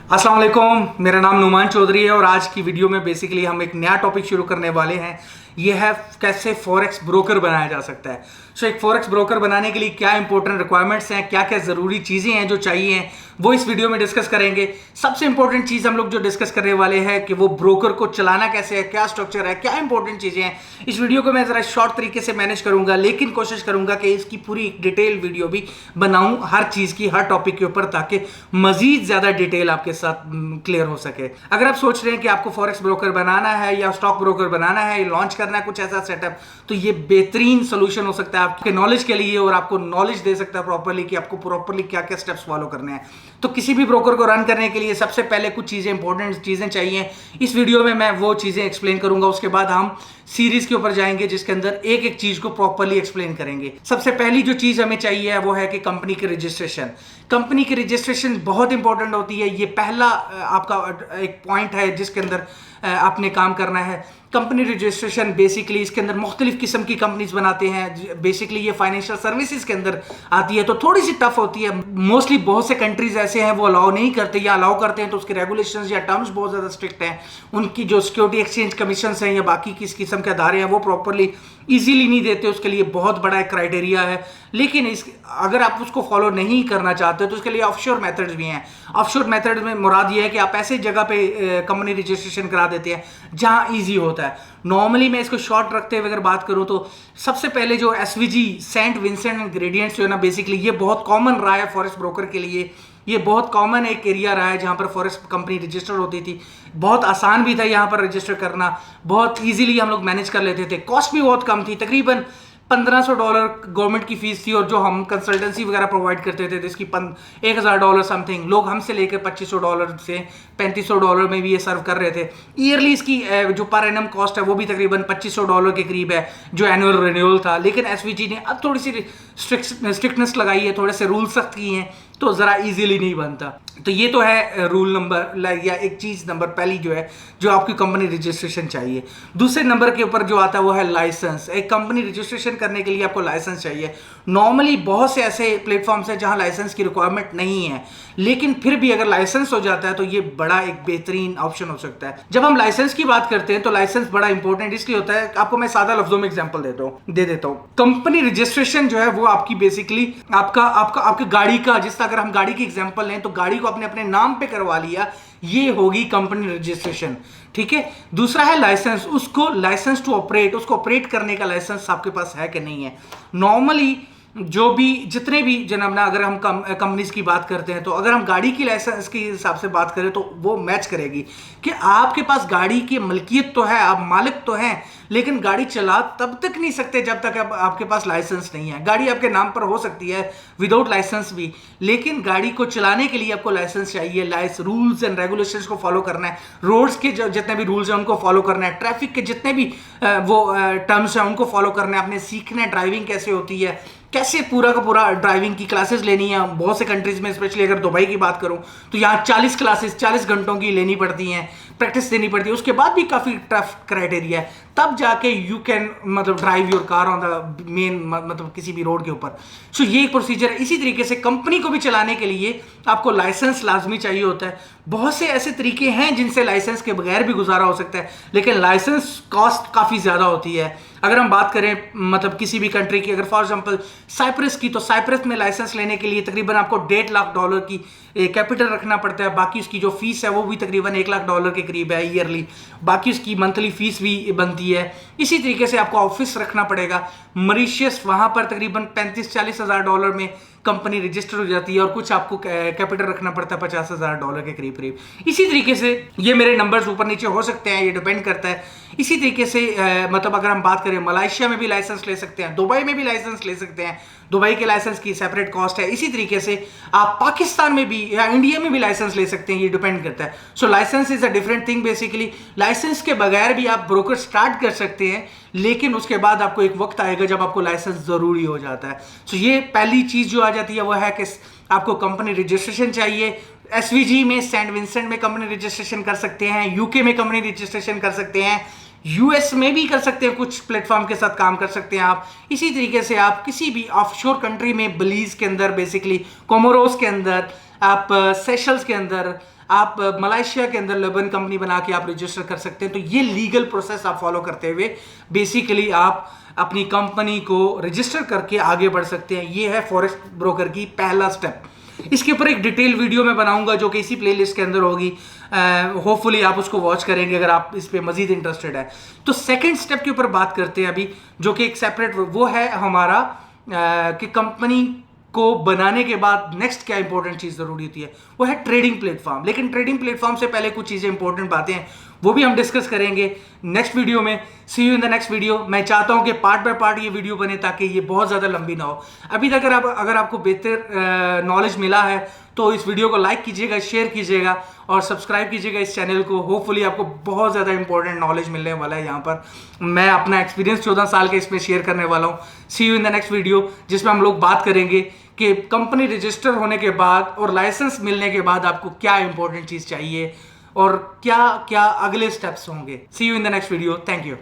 अस्सलाम वालेकुम, मेरा नाम नुमान चौधरी है और आज की वीडियो में बेसिकली हम एक नया टॉपिक शुरू करने वाले हैं। ये है कैसे फॉरेक्स ब्रोकर बनाया जा सकता है। एक फॉरेक्स ब्रोकर बनाने के लिए क्या इंपॉर्टेंट रिक्वायरमेंट्स हैं, क्या क्या ज़रूरी चीज़ें हैं जो चाहिए, वो इस वीडियो में डिस्कस करेंगे। सबसे इंपॉर्टेंट चीज़ हम लोग जो डिस्कस करने वाले हैं कि वो ब्रोकर को चलाना कैसे है, क्या स्ट्रक्चर है, क्या इंपॉर्टेंट चीज़ें हैं। इस वीडियो को मैं ज़रा शॉर्ट तरीके से मैनेज करूंगा, लेकिन कोशिश करूंगा कि इसकी पूरी डिटेल वीडियो भी बनाऊं हर चीज़ की, हर टॉपिक के ऊपर, ताकि मजीद ज़्यादा डिटेल आपके साथ क्लियर हो सके। अगर आप सोच रहे हैं कि आपको फॉरेक्स ब्रोकर बनाना है या स्टॉक ब्रोकर बनाना है, लॉन्च करना है कुछ ऐसा सेटअप, तो ये बेहतरीन सोल्यूशन हो सकता है आपके नॉलेज के लिए और आपको नॉलेज दे सकता है प्रॉपर्ली कि आपको प्रॉपर्ली क्या क्या स्टेप्स फॉलो करने हैं। तो किसी भी ब्रोकर को रन करने के लिए सबसे पहले कुछ चीज़ें, इंपॉर्टेंट चीज़ें चाहिए। इस वीडियो में मैं वो चीज़ें एक्सप्लेन करूंगा, उसके बाद हम सीरीज के ऊपर जाएंगे जिसके अंदर एक एक चीज को प्रॉपर्ली एक्सप्लेन करेंगे। सबसे पहली जो चीज हमें चाहिए है वो है कि कंपनी की रजिस्ट्रेशन। कंपनी की रजिस्ट्रेशन बहुत इंपॉर्टेंट होती है। ये पहला आपका एक पॉइंट है जिसके अंदर आपने काम करना है। कंपनी रजिस्ट्रेशन बेसिकली इसके अंदर मुख्तलिफ किस्म की कंपनीज बनाते हैं। बेसिकली ये फाइनेंशियल सर्विसेज के अंदर आती है, तो थोड़ी सी टफ होती है। मोस्टली बहुत से कंट्रीज ऐसे हैं वो अलाउ नहीं करते, या अलाउ करते हैं तो उसके रेगुलेशंस या टर्म्स बहुत ज़्यादा स्ट्रिक्ट हैं। उनकी जो सिक्योरिटी एक्सचेंज कमीशन हैं या बाकी किस किस्म के अदारे हैं वो प्रॉपरली इजीली नहीं देते, उसके लिए बहुत बड़ा एक क्राइटेरिया है। लेकिन अगर आप उसको फॉलो नहीं करना चाहते तो उसके लिए ऑफशोर मेथड्स भी हैं। ऑफशोर मेथड में मुराद ये है कि आप ऐसे जगह पे कंपनी रजिस्ट्रेशन करा देते हैं जहां इजी होता है। नॉर्मली मैं इसको शॉर्ट रखते हुए अगर बात करूं तो सबसे पहले जो SVG, Saint Vincent and Grenadines जो है ना, बेसिकली ये बहुत कॉमन रहा है फॉरेक्स ब्रोकर के लिए। ये बहुत कॉमन एक एरिया रहा है जहां पर फॉरेक्स कंपनी रजिस्टर होती थी। बहुत आसान भी था यहाँ पर रजिस्टर करना, बहुत इजीली हम लोग मैनेज कर लेते थे। कॉस्ट भी बहुत कम थी, तकरीबन $1500 गवर्नमेंट की फीस थी, और जो हम कंसल्टेंसी वगैरह प्रोवाइड करते थे जिसकी $1000 समथिंग, लोग हमसे लेकर $2500 से $3500 में भी ये सर्व कर रहे थे। ईयरली इसकी जो पर एनम कॉस्ट है वो भी तकरीबन $2500 के करीब है जो एनुअल रिन्यूअल था। लेकिन एसवीजी ने अब थोड़ी सी स्ट्रिक्टनेस लगाई है, थोड़े से रूल सख्त किए हैं, तो ज़रा इजीली नहीं बनता। तो ये तो है रूल नंबर या एक चीज़ नंबर पहली जो है जो आपकी कंपनी रजिस्ट्रेशन चाहिए। दूसरे नंबर के ऊपर जो आता है वो है लाइसेंस। एक कंपनी रजिस्ट्रेशन करने के लिए आपको लाइसेंस चाहिए। नॉर्मली बहुत से ऐसे प्लेटफॉर्म्स हैं जहां लाइसेंस की रिक्वायरमेंट नहीं है, लेकिन फिर भी अगर लाइसेंस हो जाता है तो ये बड़ा एक बेहतरीन ऑप्शन हो सकता है। जब हम लाइसेंस की बात करते हैं तो लाइसेंस बड़ा इंपॉर्टेंट इसलिए होता है, आपको मैं सादा लफ्जों में एग्जांपल दे देता हूँ। कंपनी रजिस्ट्रेशन जो है वो आपकी बेसिकली आपकी गाड़ी का, जिसका अगर हम गाड़ी की एग्जांपल लें तो गाड़ी को आपने अपने नाम पे करवा लिया, ये होगी कंपनी रजिस्ट्रेशन। ठीक है। दूसरा है लाइसेंस। उसको लाइसेंस टू ऑपरेट, उसको ऑपरेट करने का लाइसेंस आपके पास है कि नहीं है। नॉर्मली जो भी जितने भी जनाब ना, अगर हम कंपनीज की बात करते हैं तो अगर हम गाड़ी की लाइसेंस के हिसाब से बात करें तो वो मैच करेगी कि आपके पास गाड़ी की मलकियत तो है, आप मालिक तो हैं, लेकिन गाड़ी चला तब तक नहीं सकते जब तक आपके पास लाइसेंस नहीं है। गाड़ी आपके नाम पर हो सकती है विदाउट लाइसेंस भी, लेकिन गाड़ी को चलाने के लिए आपको लाइसेंस चाहिए। रूल्स एंड रेगुलेशंस को फॉलो करना है, रोड्स के जितने भी रूल्स हैं उनको फॉलो करना है, ट्रैफिक के जितने भी वो टर्म्स हैं उनको फॉलो करना है। आपने सीखना है ड्राइविंग कैसे होती है, कैसे पूरा का पूरा ड्राइविंग की क्लासेस लेनी है। बहुत से कंट्रीज में, स्पेशली अगर दुबई की बात करूं तो यहाँ 40 क्लासेस 40 घंटों की लेनी पड़ती हैं, प्रैक्टिस देनी पड़ती है। उसके बाद भी काफ़ी टफ क्राइटेरिया है, तब जाके यू कैन मतलब drive your car on the main, मतलब किसी भी रोड के ऊपर। सो ये एक प्रोसीजर है। इसी तरीके से कंपनी को भी चलाने के लिए आपको लाइसेंस लाजमी चाहिए होता है। बहुत से ऐसे तरीके हैं जिनसे लाइसेंस के बगैर भी गुजारा हो सकता है, लेकिन लाइसेंस कॉस्ट काफ़ी ज़्यादा होती है। अगर हम बात करें मतलब किसी भी कंट्री की, अगर फॉर एग्जांपल साइप्रस की, तो साइप्रस में लाइसेंस लेने के लिए तकरीबन आपको $1.5 लाख की कैपिटल रखना पड़ता है। बाकी उसकी जो फीस है वो भी तकरीबन $1 लाख के करीब है ईयरली। बाकी उसकी मंथली फीस भी बनती है। इसी तरीके से आपको ऑफिस रखना पड़ेगा मॉरिशस, वहाँ पर तकरीबन $35-40 हज़ार में कंपनी रजिस्टर हो जाती है, और कुछ आपको कैपिटल रखना पड़ता है $50 हज़ार के करीब करीब। इसी तरीके से ये मेरे नंबर्स ऊपर नीचे हो सकते हैं, ये डिपेंड करता है। इसी तरीके से मतलब अगर हम बात करें मलेशिया में भी लाइसेंस ले सकते हैं, दुबई में भी लाइसेंस ले सकते हैं। दुबई के लाइसेंस की सेपरेट कॉस्ट है। इसी तरीके से आप पाकिस्तान में भी या इंडिया में भी लाइसेंस ले सकते हैं, ये डिपेंड करता है। So license is a different thing. Basically license के बगैर भी आप ब्रोकर स्टार्ट कर सकते हैं, लेकिन उसके बाद आपको एक वक्त आएगा जब आपको लाइसेंस जरूरी हो जाता है। सो ये पहली चीज जो आ जाती है वो है कि आपको कंपनी रजिस्ट्रेशन चाहिए। एसवीजी में, सेंट विंसेंट में कंपनी रजिस्ट्रेशन कर सकते हैं, यूके में कंपनी रजिस्ट्रेशन कर सकते हैं, यूएस में भी कर सकते हैं, कुछ प्लेटफॉर्म के साथ काम कर सकते हैं आप। इसी तरीके से आप किसी भी ऑफशोर कंट्री में, बलीज के अंदर, बेसिकली कोमोरोस के अंदर, आप सेशल्स के अंदर, आप मलेशिया के अंदर लेबन कंपनी बना के आप रजिस्टर कर सकते हैं। तो ये लीगल प्रोसेस आप फॉलो करते हुए बेसिकली आप अपनी कंपनी को रजिस्टर करके आगे बढ़ सकते हैं। ये है फॉरेक्स ब्रोकर की पहला स्टेप। इसके ऊपर एक डिटेल वीडियो मैं बनाऊंगा जो कि इसी प्लेलिस्ट के अंदर होगी। होपफुली आप उसको वॉच करेंगे अगर आप इस पे मजीद इंटरेस्टेड है। तो सेकंड स्टेप के ऊपर बात करते हैं अभी, जो कि एक सेपरेट वो है हमारा कि कंपनी को बनाने के बाद नेक्स्ट क्या इंपॉर्टेंट चीज जरूरी होती है, वो है ट्रेडिंग प्लेटफॉर्म। लेकिन ट्रेडिंग प्लेटफॉर्म से पहले कुछ चीजें इंपॉर्टेंट बातें हैं, वो भी हम डिस्कस करेंगे नेक्स्ट वीडियो में। See you in the next video. मैं चाहता हूं कि पार्ट बाय पार्ट ये वीडियो बने ताकि ये बहुत ज़्यादा लंबी ना हो। अभी तक अगर आपको बेहतर नॉलेज मिला है तो इस वीडियो को लाइक कीजिएगा, शेयर कीजिएगा और सब्सक्राइब कीजिएगा इस चैनल को। होपफुली आपको बहुत ज़्यादा इंपॉर्टेंट नॉलेज मिलने वाला है यहाँ पर। मैं अपना एक्सपीरियंस 14 साल के इसमें शेयर करने वाला हूँ। See you in the next video, जिसमें हम लोग बात करेंगे कि कंपनी रजिस्टर होने के बाद और लाइसेंस मिलने के बाद आपको क्या इंपॉर्टेंट चीज़ चाहिए और क्या क्या अगले स्टेप्स होंगे। See you in the next video. Thank you.